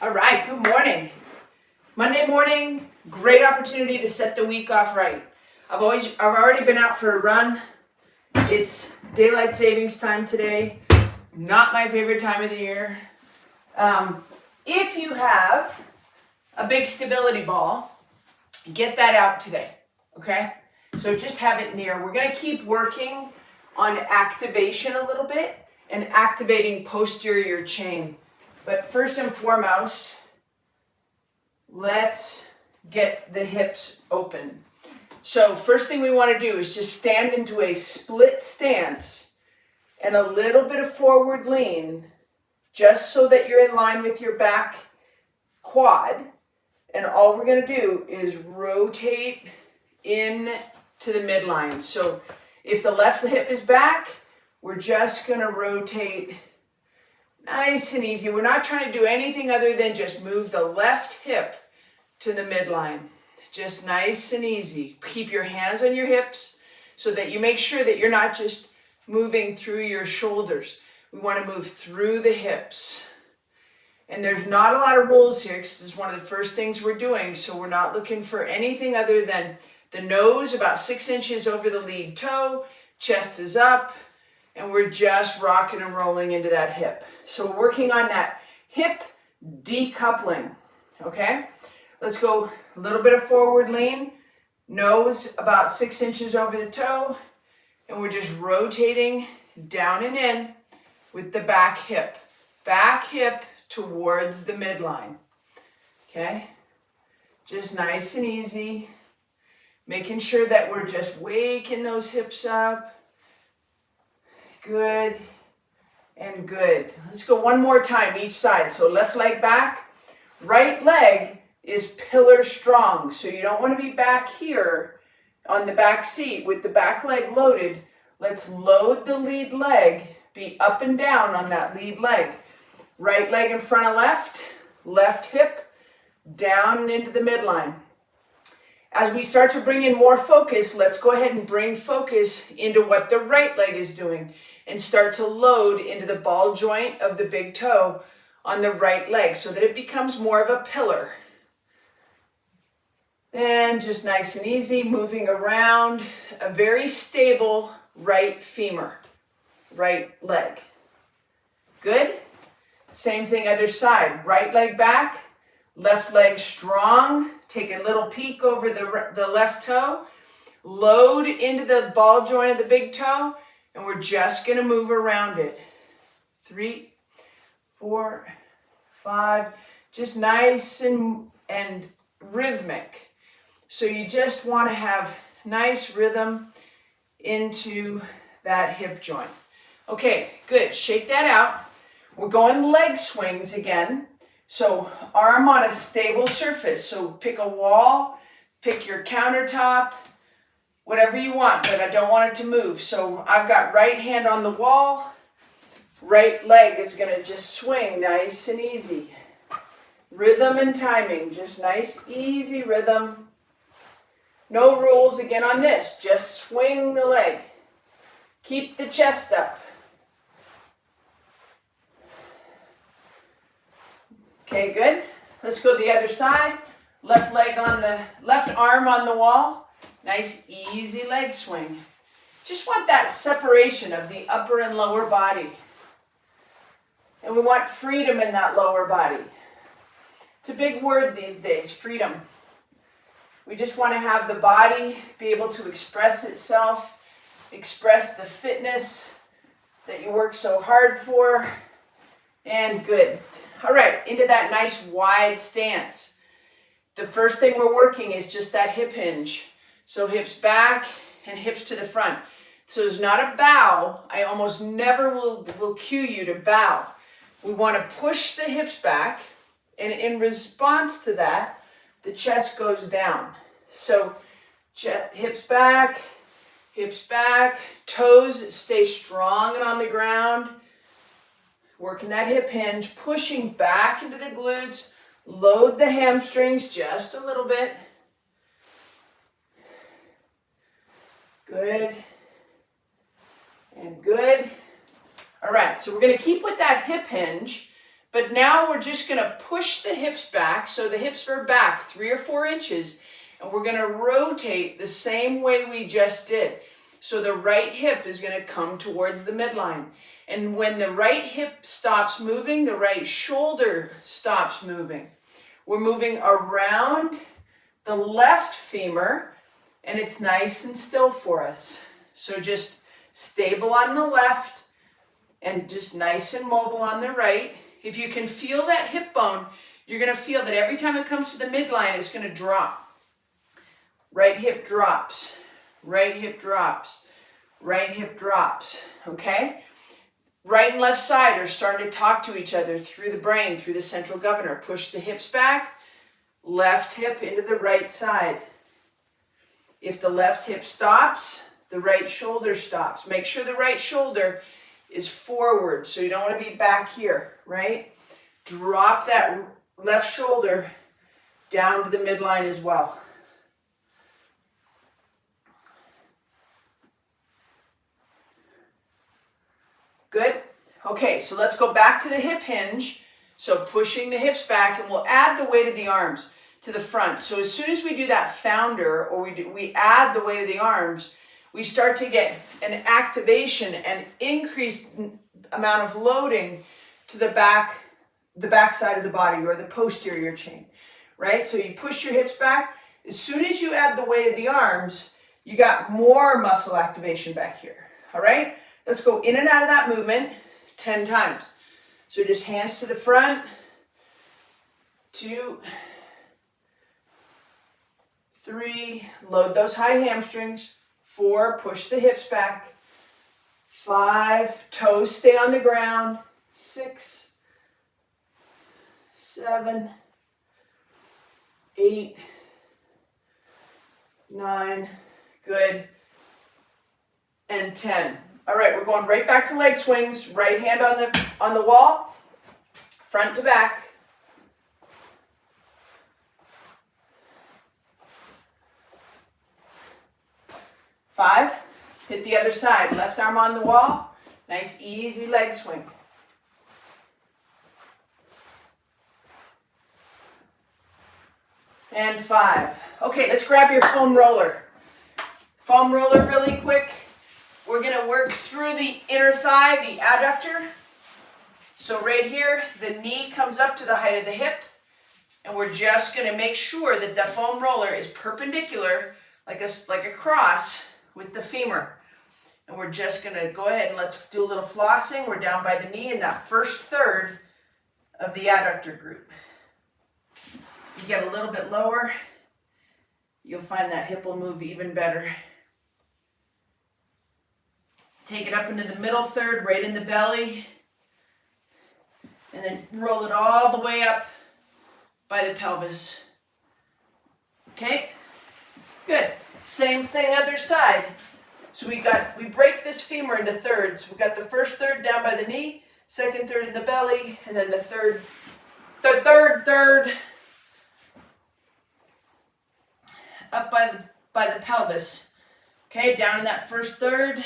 All right, good morning. Monday morning, great opportunity to set the week off right. I've already been out for a run. It's daylight savings time today. Not my favorite time of the year. If you have a big stability ball, get that out today, okay? So just have it near. We're gonna keep working on activation a little bit and activating posterior chain. But first and foremost, let's get the hips open. So first thing we want to do is just stand into a split stance and a little bit of forward lean, just so that you're in line with your back quad. And all we're going to do is rotate in to the midline. So if the left hip is back, we're just going to rotate nice and easy. We're not trying to do anything other than just move the left hip to the midline. Just nice and easy. Keep your hands on your hips so that you make sure that you're not just moving through your shoulders. We want to move through the hips. And there's not a lot of rules here because this is one of the first things we're doing. So we're not looking for anything other than the nose about 6 inches over the lead toe, chest is up, and we're just rocking and rolling into that hip. So we're working on that hip decoupling, okay? Let's go a little bit of forward lean, nose about 6 inches over the toe, and we're just rotating down and in with the back hip towards the midline, okay? Just nice and easy, making sure that we're just waking those hips up. Good and good. Let's go one more time each side. So left leg back, right leg is pillar strong. So you don't want to be back here on the back seat with the back leg loaded. Let's load the lead leg, be up and down on that lead leg. Right leg in front of left hip down and into the midline. As we start to bring in more focus, let's go ahead and bring focus into what the right leg is doing and start to load into the ball joint of the big toe on the right leg so that it becomes more of a pillar. And just nice and easy, moving around a very stable right femur, right leg. Good? Same thing other side, right leg back, left leg strong, take a little peek over the left toe, load into the ball joint of the big toe, and we're just going to move around it. 3, 4, 5, just nice and rhythmic. So you just want to have nice rhythm into that hip joint. Okay, good. Shake that out. We're going leg swings again. So arm on a stable surface. So pick a wall, pick your countertop, whatever you want, but I don't want it to move. So I've got right hand on the wall, right leg is gonna just swing nice and easy. Rhythm and timing, just nice, easy rhythm. No rules again on this, just swing the leg. Keep the chest up. Okay, good. Let's go the other side. Left arm on the wall. Nice, easy leg swing. Just want that separation of the upper and lower body. And we want freedom in that lower body. It's a big word these days, freedom. We just want to have the body be able to express itself, express the fitness that you work so hard for, and good. All right, into that nice wide stance. The first thing we're working is just that hip hinge. So hips back and hips to the front. So it's not a bow. I almost never will cue you to bow. We want to push the hips back, and in response to that, the chest goes down. So hips back, toes stay strong and on the ground. Working that hip hinge, pushing back into the glutes, load the hamstrings just a little bit. Good and good. All right, so we're going to keep with that hip hinge, But now we're just gonna push the hips back, so the hips are back 3 or 4 inches, and we're gonna rotate the same way we just did. So the right hip is gonna come towards the midline. And when the right hip stops moving, the right shoulder stops moving. We're moving around the left femur, and it's nice and still for us. So just stable on the left, and just nice and mobile on the right. If you can feel that hip bone, you're gonna feel that every time it comes to the midline, it's gonna drop. Right hip drops, right hip drops, right hip drops, okay? Right and left side are starting to talk to each other through the brain, through the central governor. Push the hips back, left hip into the right side. If the left hip stops, the right shoulder stops. Make sure the right shoulder is forward, so you don't want to be back here, right? Drop that left shoulder down to the midline as well. Good? Okay, so let's go back to the hip hinge. So pushing the hips back, and we'll add the weight of the arms to the front. So as soon as we do that founder, or we add the weight of the arms, we start to get an activation and increased amount of loading to the back side of the body, or the posterior chain, right? So you push your hips back. As soon as you add the weight of the arms, you got more muscle activation back here, all right? Let's go in and out of that movement 10 times. So just hands to the front, 2, 3, load those high hamstrings, 4, push the hips back, 5, toes stay on the ground, 6, 7, 8, 9, good, and 10. All right, we're going right back to leg swings. Right hand on the wall, front to back. Five, hit the other side. Left arm on the wall. Nice, easy leg swing. And 5. Okay, let's grab your foam roller. Foam roller really quick. We're gonna work through the inner thigh, the adductor. So right here, the knee comes up to the height of the hip, and we're just gonna make sure that the foam roller is perpendicular, like a cross, with the femur. And we're just gonna go ahead and let's do a little flossing. We're down by the knee in that first third of the adductor group. If you get a little bit lower, you'll find that hip will move even better. Take it up into the middle third, right in the belly, and then roll it all the way up by the pelvis. Okay, good. Same thing other side. So we break this femur into thirds. We've got the first third down by the knee, second third in the belly, and then the third up by the pelvis. Okay, down in that first third.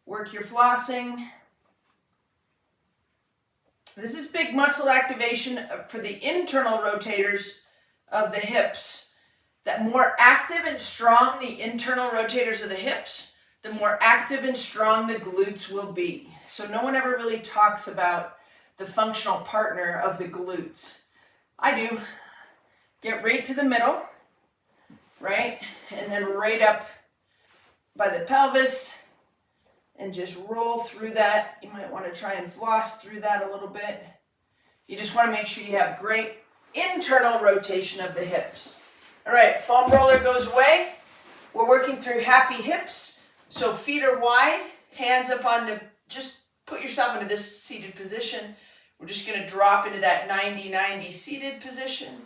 Work your flossing. This is big muscle activation for the internal rotators of the hips. That more active and strong the internal rotators of the hips, the more active and strong the glutes will be. So no one ever really talks about the functional partner of the glutes. I do. Get right to the middle, right? And then right up by the pelvis. And just roll through that. You might want to try and floss through that a little bit. You just want to make sure you have great internal rotation of the hips. All right, foam roller goes away. We're working through happy hips. So feet are wide, hands up onto, just put yourself into this seated position. We're just going to drop into that 90-90 seated position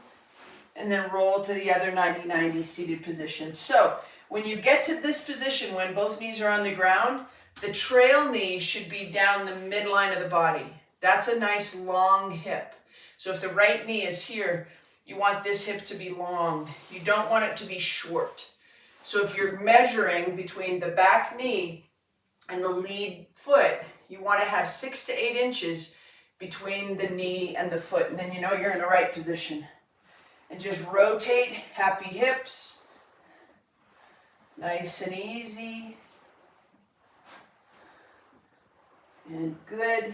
and then roll to the other 90-90 seated position. So when you get to this position, when both knees are on the ground, the trail knee should be down the midline of the body. That's a nice long hip. So if the right knee is here, you want this hip to be long. You don't want it to be short. So if you're measuring between the back knee and the lead foot, you want to have 6 to 8 inches between the knee and the foot, and then you know you're in the right position. And just rotate, happy hips, nice and easy, and good,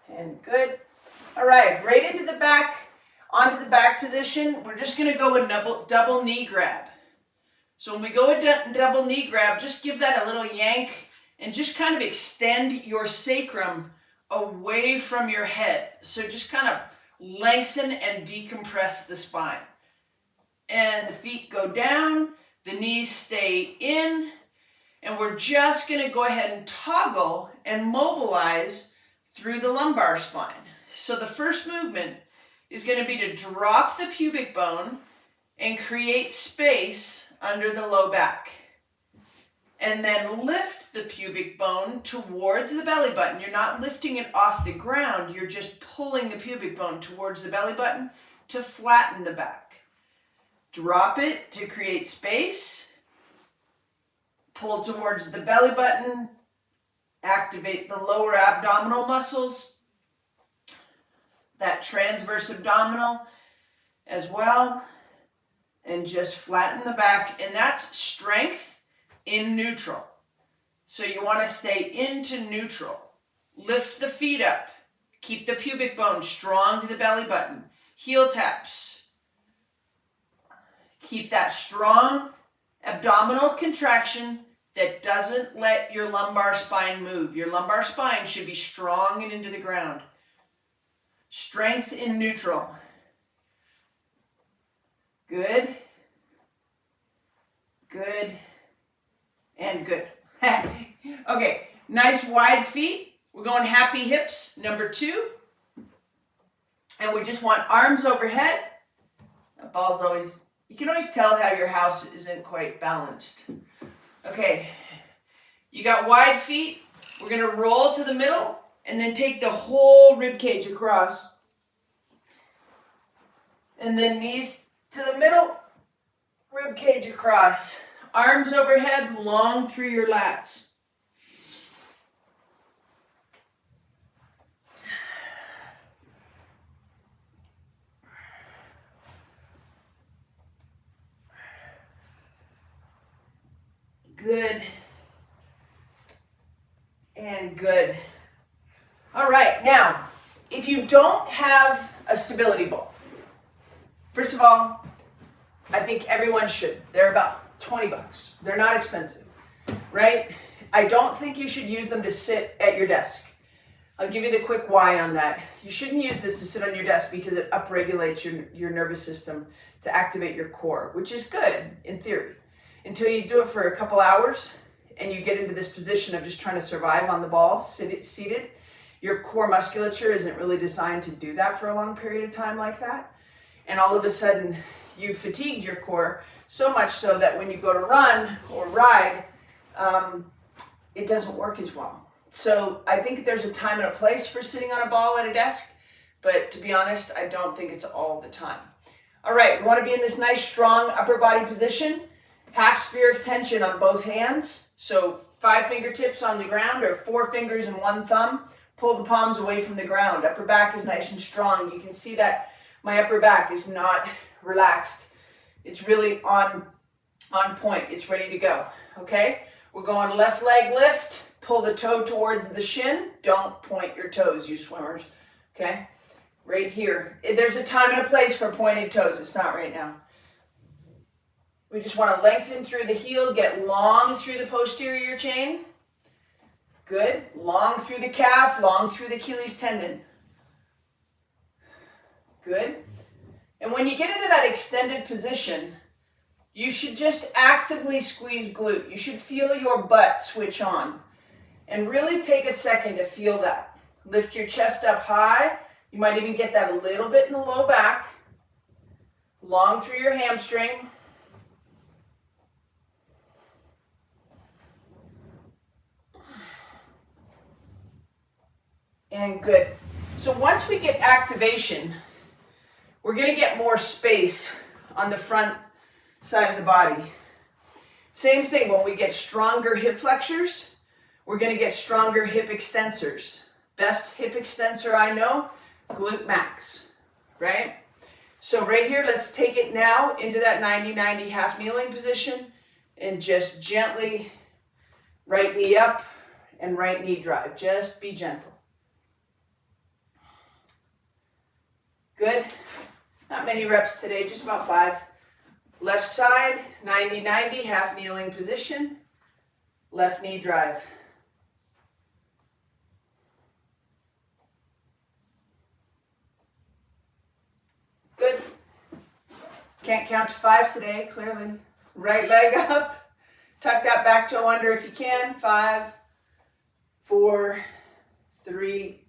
and good. All right, right into the back, onto the back position. We're just gonna go a double knee grab. So when we go a double knee grab, just give that a little yank and just kind of extend your sacrum away from your head. So just kind of lengthen and decompress the spine. And the feet go down, the knees stay in, and we're just going to go ahead and toggle and mobilize through the lumbar spine. So the first movement is going to be to drop the pubic bone and create space under the low back. And then lift the pubic bone towards the belly button. You're not lifting it off the ground, you're just pulling the pubic bone towards the belly button to flatten the back. Drop it to create space. Pull towards the belly button. Activate the lower abdominal muscles. That transverse abdominal as well. And just flatten the back. And that's strength in neutral. So you want to stay into neutral. Lift the feet up. Keep the pubic bone strong to the belly button. Heel taps. Keep that strong abdominal contraction that doesn't let your lumbar spine move. Your lumbar spine should be strong and into the ground. Strength in neutral. Good. Good. And good. Okay, nice wide feet. We're going happy hips, number 2. And we just want arms overhead. That ball's always, you can always tell how your house isn't quite balanced. Okay, you got wide feet. We're going to roll to the middle and then take the whole rib cage across. And then knees to the middle, rib cage across. Arms overhead, long through your lats. Good. And good. All right, now, if you don't have a stability ball, first of all, I think everyone should. They're about $20. They're not expensive, right? I don't think you should use them to sit at your desk. I'll give you the quick why on that. You shouldn't use this to sit on your desk because it upregulates your nervous system to activate your core, which is good in theory. Until you do it for a couple hours and you get into this position of just trying to survive on the ball, seated, your core musculature isn't really designed to do that for a long period of time like that. And all of a sudden, you fatigued your core so much so that when you go to run or ride, it doesn't work as well. So I think there's a time and a place for sitting on a ball at a desk, but to be honest, I don't think it's all the time. All right, we want to be in this nice, strong upper body position. Half sphere of tension on both hands. So 5 fingertips on the ground or 4 fingers and 1 thumb. Pull the palms away from the ground. Upper back is nice and strong. You can see that my upper back is not relaxed. It's really on point. It's ready to go. Okay? We're going left leg lift. Pull the toe towards the shin. Don't point your toes, you swimmers. Okay? Right here. There's a time and a place for pointed toes. It's not right now. We just want to lengthen through the heel, get long through the posterior chain. Good. Long through the calf, long through the Achilles tendon. Good. And when you get into that extended position, you should just actively squeeze glute. You should feel your butt switch on. And really take a second to feel that. Lift your chest up high. You might even get that a little bit in the low back. Long through your hamstring. And good. So once we get activation, we're going to get more space on the front side of the body. Same thing, when we get stronger hip flexors, we're going to get stronger hip extensors. Best hip extensor I know, glute max, right? So right here, let's take it now into that 90-90 half kneeling position and just gently right knee up and right knee drive. Just be gentle. Good. Not many reps today, just about 5. Left side, 90-90 half kneeling position. Left knee drive. Good. Can't count to 5 today, clearly. Right leg up. Tuck that back toe under if you can. 5, 4, 3,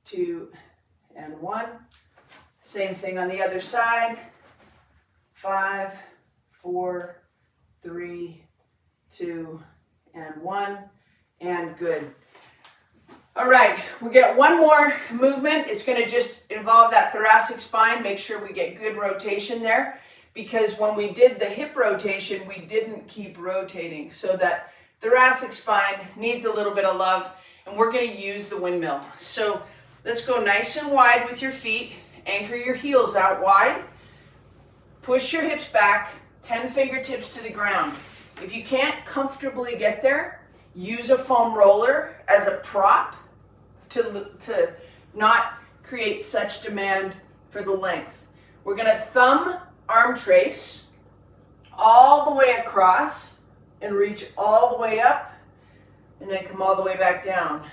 2, and 1. Same thing on the other side. 5, 4, 3, 2, and 1. And good. All right, we get one more movement. It's going to just involve that thoracic spine. Make sure we get good rotation there, because when we did the hip rotation, we didn't keep rotating. So that thoracic spine needs a little bit of love, and we're going to use the windmill. So let's go nice and wide with your feet. Anchor your heels out wide. Push your hips back, 10 fingertips to the ground. If you can't comfortably get there, use a foam roller as a prop to not create such demand for the length. We're going to thumb arm trace all the way across and reach all the way up, and then come all the way back down.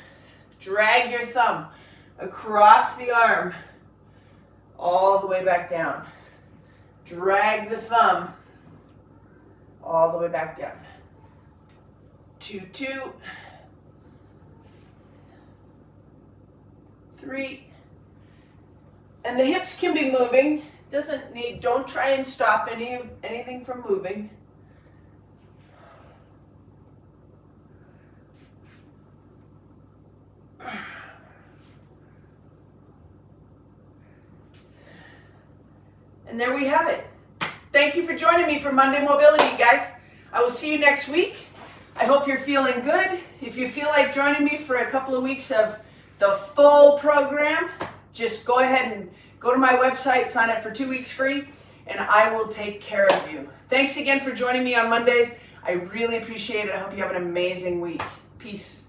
Drag your thumb across the arm all the way back down. Drag the thumb all the way back down. 2, 2, 3, and the hips can be moving. Don't try and stop anything from moving. And there we have it. Thank you for joining me for Monday Mobility, guys. I will see you next week. I hope you're feeling good. If you feel like joining me for a couple of weeks of the full program, just go ahead and go to my website, sign up for 2 weeks free, and I will take care of you. Thanks again for joining me on Mondays. I really appreciate it. I hope you have an amazing week. Peace.